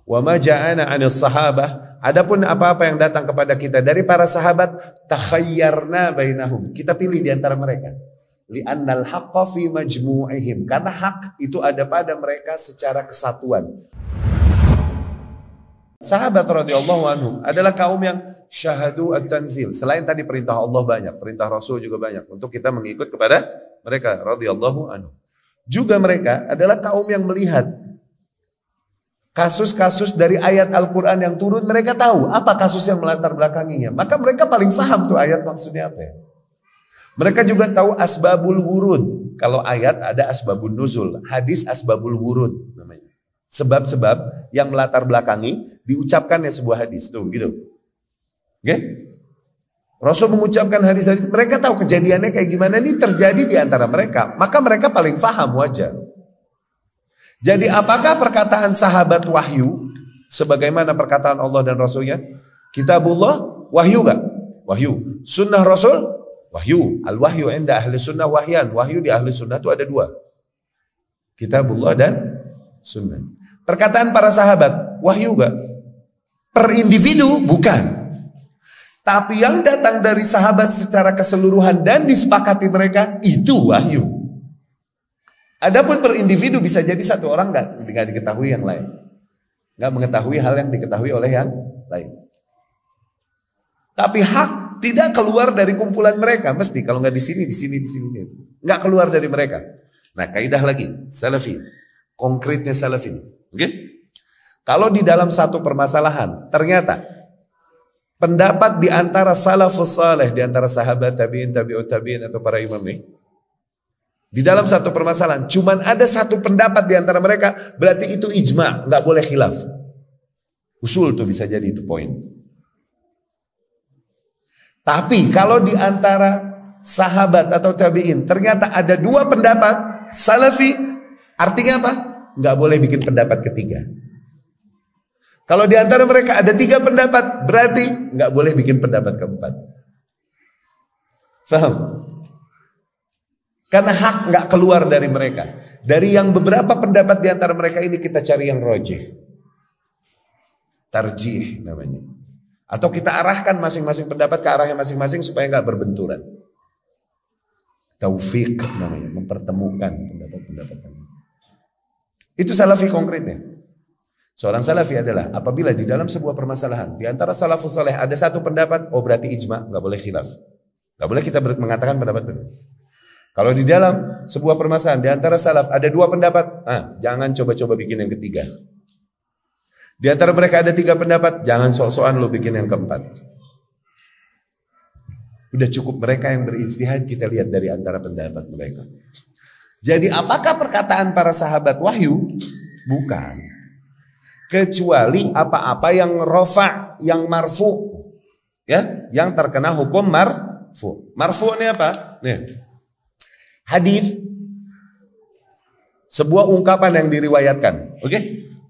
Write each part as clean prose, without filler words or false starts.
Wa ma ja'ana 'anis sahabah, adapun apa-apa yang datang kepada kita dari para sahabat, takhayyarna bainahum, kita pilih di antara mereka. Li'annal haqqa fi majmu'ihim, karena hak itu ada pada mereka secara kesatuan. Sahabat radhiyallahu anhum adalah kaum yang syahadu at-tanzil. Selain tadi perintah Allah banyak, perintah Rasul juga banyak untuk kita mengikut kepada mereka radhiyallahu anhum. Juga mereka adalah kaum yang melihat kasus-kasus dari ayat Al-Quran yang turun, mereka tahu apa kasus yang melatar belakanginya. Maka mereka paling paham tuh ayat maksudnya apa ya. Mereka juga tahu asbabul wurud. Kalau ayat ada asbabun nuzul, hadis asbabul wurud namanya. Sebab-sebab yang melatar belakangi diucapkannya sebuah hadis tuh gitu. Oke? Rasul mengucapkan hadis-hadis, mereka tahu kejadiannya kayak gimana, ini terjadi di antara mereka. Maka mereka paling paham, wajar. Jadi apakah perkataan sahabat wahyu sebagaimana perkataan Allah dan Rasulnya? Kitabullah wahyu gak? Wahyu. Sunnah Rasul wahyu. Al-wahyu inda ahli sunnah wahyan. Wahyu di ahli sunnah itu ada dua, Kitabullah dan sunnah. Perkataan para sahabat wahyu gak? Per individu bukan. Tapi yang datang dari sahabat secara keseluruhan dan disepakati mereka, itu wahyu. Adapun per individu bisa jadi satu orang nggak diketahui yang lain, nggak mengetahui hal yang diketahui oleh yang lain. Tapi hak tidak keluar dari kumpulan mereka, mesti kalau nggak di sini, nggak keluar dari mereka. Nah, kaidah lagi salafi, konkretnya salafi, oke? Kalau di dalam satu permasalahan ternyata pendapat di antara salafus saleh, di antara sahabat tabiin, tabiut tabiin atau para imam nih, di dalam satu permasalahan cuman ada satu pendapat di antara mereka, berarti itu ijma, nggak boleh khilaf. Usul tuh bisa jadi itu poin. Tapi kalau di antara sahabat atau tabiin ternyata ada dua pendapat salafi, artinya apa? Nggak boleh bikin pendapat ketiga. Kalau di antara mereka ada tiga pendapat, berarti nggak boleh bikin pendapat keempat. Faham? Karena hak nggak keluar dari mereka. Dari yang beberapa pendapat di antara mereka ini kita cari yang rojih, tarjih namanya. Atau kita arahkan masing-masing pendapat ke arahnya masing-masing supaya nggak berbenturan. Taufik namanya, mempertemukan pendapat-pendapat. Itu salafi konkretnya. Seorang salafi adalah apabila di dalam sebuah permasalahan di antara salafus saleh ada satu pendapat, oh berarti ijma, nggak boleh khilaf, nggak boleh kita mengatakan pendapat berbeda. Kalau di dalam sebuah permasalahan di antara salaf ada dua pendapat, jangan coba-coba bikin yang ketiga. Di antara mereka ada tiga pendapat, jangan sok-sokan lo bikin yang keempat. Udah cukup mereka yang berijtihad, kita lihat dari antara pendapat mereka. Jadi apakah perkataan para sahabat wahyu? Bukan. Kecuali apa-apa yang rafa, yang marfu, ya, yang terkena hukum marfu. Marfu ini apa? Nih. Hadis, sebuah ungkapan yang diriwayatkan, oke?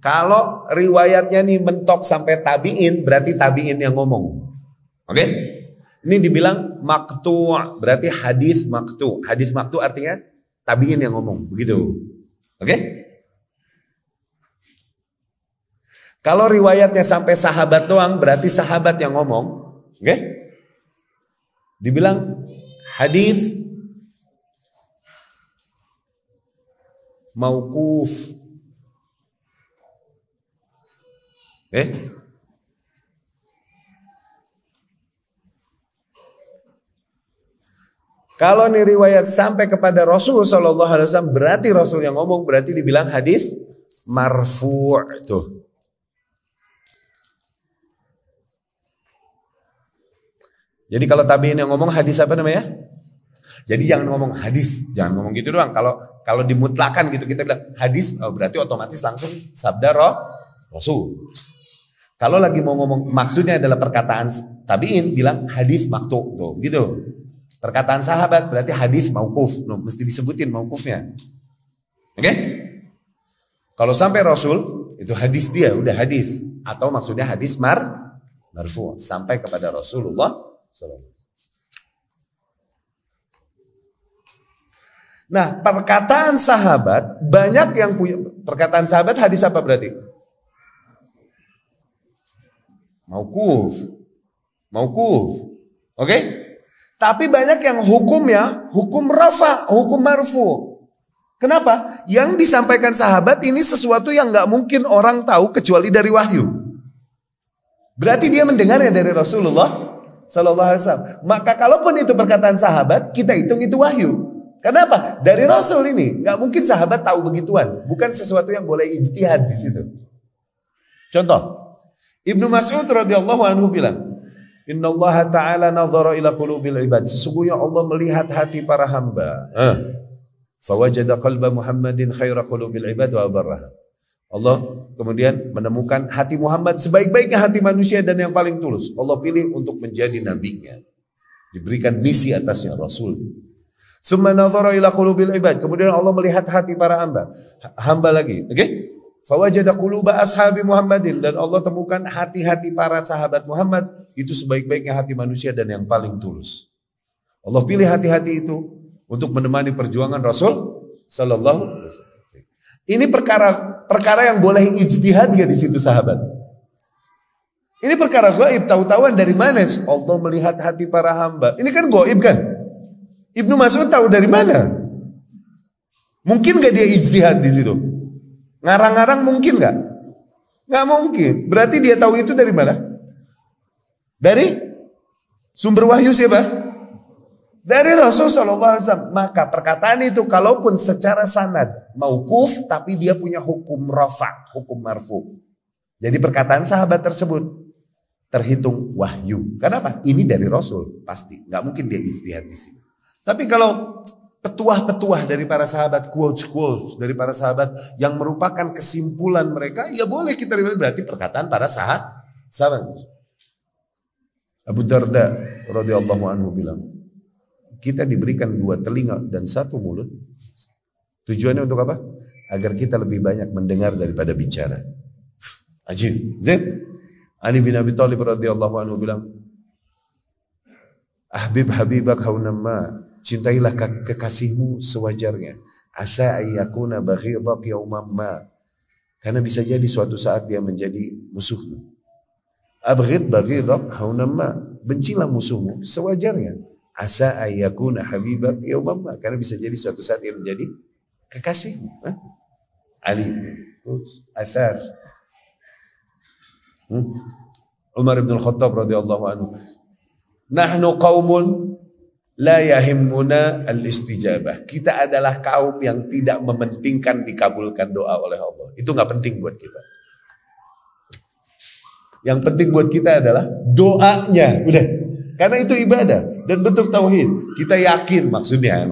Kalau riwayatnya nih mentok sampai tabiin, berarti tabiin yang ngomong, oke? Ini dibilang maqtu', berarti hadis maqtu'. Hadis maqtu' artinya tabiin yang ngomong, begitu, oke? Kalau riwayatnya sampai sahabat doang, berarti sahabat yang ngomong, oke? Dibilang hadis mauquf. Kalau nih riwayat sampai kepada Rasul sallallahu alaihi wasallam, berarti Rasul yang ngomong, berarti dibilang hadis marfu'. Tuh. Jadi kalau tabi'in yang ngomong hadis apa namanya? Jadi jangan ngomong hadis, jangan ngomong gitu doang. Kalau dimutlakan gitu kita bilang hadis, oh berarti otomatis langsung sabda Rasul. Kalau lagi mau ngomong maksudnya adalah perkataan tabi'in, bilang hadis maqtu', tuh gitu. Perkataan sahabat berarti hadis mauquf, mesti disebutin mauqufnya. Oke? Kalau sampai Rasul itu hadis dia udah hadis, atau maksudnya hadis marfu' sampai kepada Rasulullah sallallahu. Nah, perkataan sahabat banyak yang punya perkataan sahabat hadis apa berarti? Mauquf. Oke? Tapi banyak yang hukumnya hukum rafa, hukum marfu. Kenapa? Yang disampaikan sahabat ini sesuatu yang nggak mungkin orang tahu kecuali dari wahyu. Berarti dia mendengarnya dari Rasulullah Sallallahu Alaihi Wasallam. Maka kalaupun itu perkataan sahabat, kita hitung itu wahyu. Kenapa? Dari Rasul ini, nggak mungkin sahabat tahu begituan. Bukan sesuatu yang boleh ijtihad di situ. Contoh, Ibnu Mas'ud radhiyallahu anhu bilang, Inna Allah Ta'ala nazara ila qulubil ibad. Sesungguhnya Allah melihat hati para hamba. Fawajada qalba Muhammadin khaira qulubil ibad wa abarraha. Allah kemudian menemukan hati Muhammad sebaik-baiknya hati manusia dan yang paling tulus. Allah pilih untuk menjadi nabinya. Diberikan misi atasnya Rasul. Tsumma nazara ila qulubil ibad. Kemudian Allah melihat hati para hamba. Hamba lagi. Oke? Fawajada quluba ashabi Muhammadin. Dan Allah temukan hati-hati para sahabat Muhammad. Itu sebaik-baiknya hati manusia dan yang paling tulus. Allah pilih hati-hati itu untuk menemani perjuangan Rasul Sallallahu Alaihi Wasallam. Ini perkara yang boleh ijtihad ya di situ sahabat. Ini perkara gaib, tahu-tahuan dari mana? Allah melihat hati para hamba. Ini kan gaib kan? Ibnu Mas'ud tahu dari mana? Mungkin gak dia ijtihad di situ? Ngarang-ngarang mungkin gak? Gak mungkin. Berarti dia tahu itu dari mana? Dari sumber wahyu siapa? Dari Rasul Sallallahu Alaihi Wasallam. Maka perkataan itu kalaupun secara sanad mauquf, tapi dia punya hukum rafa, hukum marfu. Jadi perkataan sahabat tersebut terhitung wahyu. Kenapa? Ini dari Rasul pasti. Gak mungkin dia ijtihad di sini. Tapi kalau petuah-petuah dari para sahabat, quotes dari para sahabat yang merupakan kesimpulan mereka, ya boleh kita riwayat, berarti perkataan para sahabat. Abu Darda radhiyallahu anhu bilang, kita diberikan 2 telinga dan 1 mulut. Tujuannya untuk apa? Agar kita lebih banyak mendengar daripada bicara. Ajib. Ali bin Abi Thalib radhiyallahu anhu bilang, Ahbib habibak haunamma. Cintailah kekasihmu sewajarnya. Asa ayyakuna baghidak yauman ma. Karena bisa jadi suatu saat dia menjadi musuhmu. Abghid baghidak haunamma. Bencilah musuhmu sewajarnya. Asa ayyakuna habibak yauman ma. Karena bisa jadi suatu saat dia menjadi kekasihmu. Ali Athar. Umar bin Khattab radhiyallahu anhu. Nahnu qaumun la yahimmuna al-istijabah. Kita adalah kaum yang tidak mementingkan dikabulkan doa oleh Allah. Itu gak penting buat kita. Yang penting buat kita adalah doanya. Udah. Karena itu ibadah dan bentuk tauhid. Kita yakin maksudnya.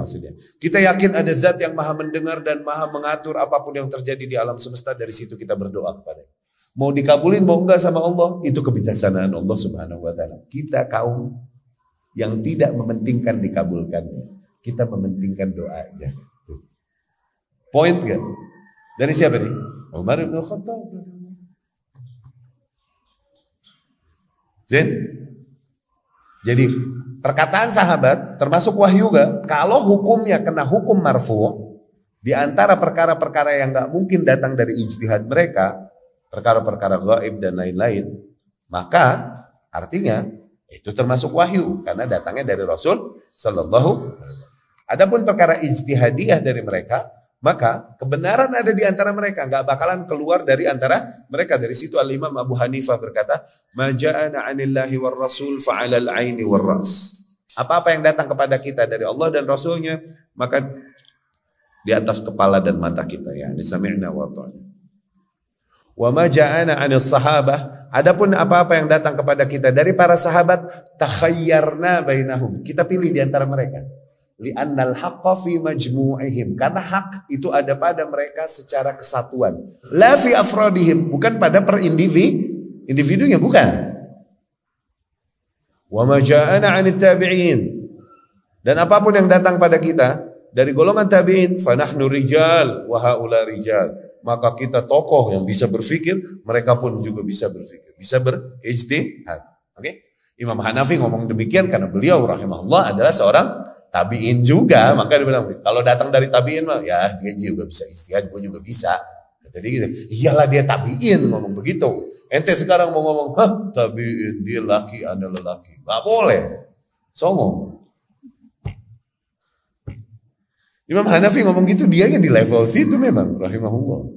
Kita yakin ada zat yang maha mendengar dan maha mengatur apapun yang terjadi di alam semesta. Dari situ kita berdoa kepada-Nya. Mau dikabulin mau enggak sama Allah, itu kebijaksanaan Allah Subhanahu wa taala. Kita kaum yang tidak mementingkan dikabulkannya. Kita mementingkan doanya. Poin gak? Dari siapa nih? Umar bin Khattab. Jadi perkataan sahabat termasuk wahyu gak? Kalau hukumnya kena hukum marfu, di antara perkara-perkara yang gak mungkin datang dari ijtihad mereka, perkara-perkara gaib dan lain-lain, maka artinya itu termasuk wahyu karena datangnya dari Rasul Sallallahu Alaihi Wasallam. Adapun perkara ijtihadiyah dari mereka, maka kebenaran ada di antara mereka, nggak bakalan keluar dari antara mereka. Dari situ Al-Imam Abu Hanifah berkata, "Ma ja'ana 'anillahi war rasul fa'alal 'aini war ras." Apa-apa yang datang kepada kita dari Allah dan Rasulnya, maka di atas kepala dan mata kita, ya, disami'na wa ta'ana. Wa ma ja'ana 'anis sahabah, adapun apa-apa yang datang kepada kita dari para sahabat, takhayyarna bainahum, kita pilih di antara mereka. Li'annal haqqa fi majmu'ihim, karena hak itu ada pada mereka secara kesatuan. La fi afradihim, bukan pada per individunya, bukan. Wa ma ja'ana 'anit tabi'in, dan apapun yang datang pada kita dari golongan tabi'in, fa nahnu rijal wa haula rijal, maka kita tokoh yang bisa berpikir, mereka pun juga bisa berpikir, bisa berijtihad. Oke? Imam Hanafi ngomong demikian karena beliau rahimahullah adalah seorang tabi'in juga, maka dia bilang kalau datang dari tabi'in mah ya dia juga bisa ijtihad, gue juga bisa. Jadi gitu, iyalah dia tabi'in ngomong begitu. Ente sekarang mau ngomong, tabiin dia laki, anda lelaki. Gak boleh. Songong. Imam Hanafi ngomong gitu, dia di level situ memang, rahimahullah.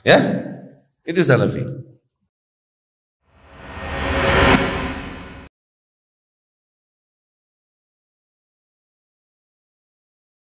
Ya, itu Salafi.